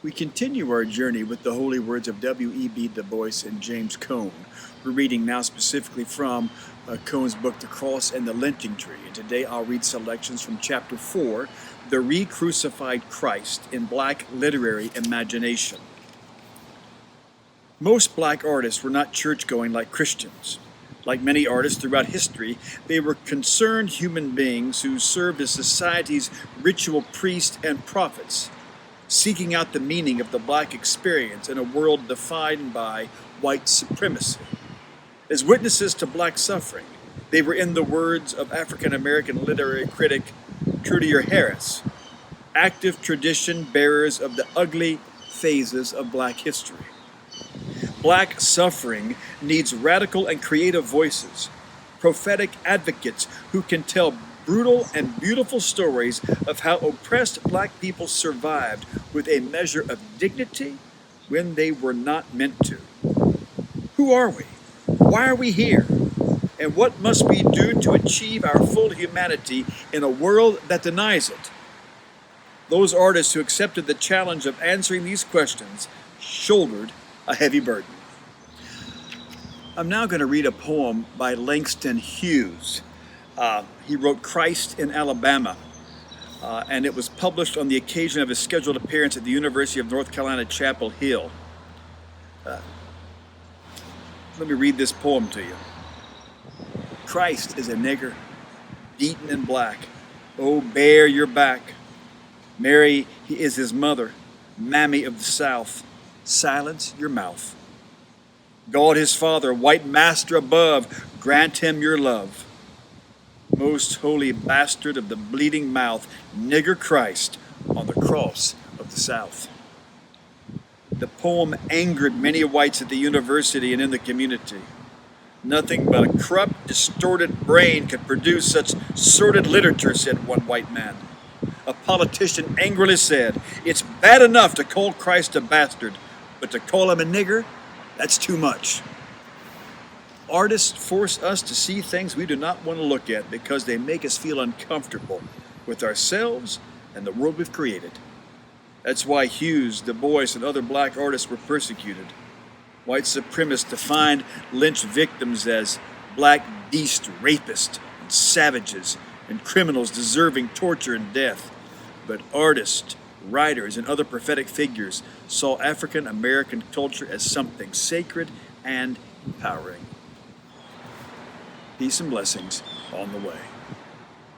We continue our journey with the holy words of W.E.B. DuBois and James Cone. We're reading now specifically from Cone's book, The Cross and the Lynching Tree. And today I'll read selections from Chapter 4, The Recrucified Christ in Black Literary Imagination. Most black artists were not church-going like Christians. Like many artists throughout history, they were concerned human beings who served as society's ritual priests and prophets, seeking out the meaning of the black experience in a world defined by white supremacy. As witnesses to black suffering, they were, in the words of African-American literary critic Trudier Harris, active tradition bearers of the ugly phases of black history. Black suffering needs radical and creative voices, prophetic advocates who can tell brutal and beautiful stories of how oppressed black people survived with a measure of dignity when they were not meant to. Who are we? Why are we here? And what must we do to achieve our full humanity in a world that denies it? Those artists who accepted the challenge of answering these questions shouldered a heavy burden. I'm now going to read a poem by Langston Hughes. He wrote Christ in Alabama, and it was published on the occasion of his scheduled appearance at the University of North Carolina, Chapel Hill. Let me read this poem to you. Christ is a nigger, beaten and black. Oh, bare your back. Mary, he is his mother, mammy of the South. Silence your mouth. God his Father, white master above, grant him your love. Most holy bastard of the bleeding mouth, nigger Christ on the cross of the South. The poem angered many whites at the university and in the community. Nothing but a corrupt, distorted brain could produce such sordid literature, said one white man. A politician angrily said, it's bad enough to call Christ a bastard, but to call him a nigger, that's too much. Artists force us to see things we do not want to look at because they make us feel uncomfortable with ourselves and the world we've created. That's why Hughes, DuBois, and other black artists were persecuted. White supremacists defined lynched victims as black beast rapists and savages and criminals deserving torture and death. But artists, writers, and other prophetic figures saw African American culture as something sacred and empowering. Peace and blessings on the way.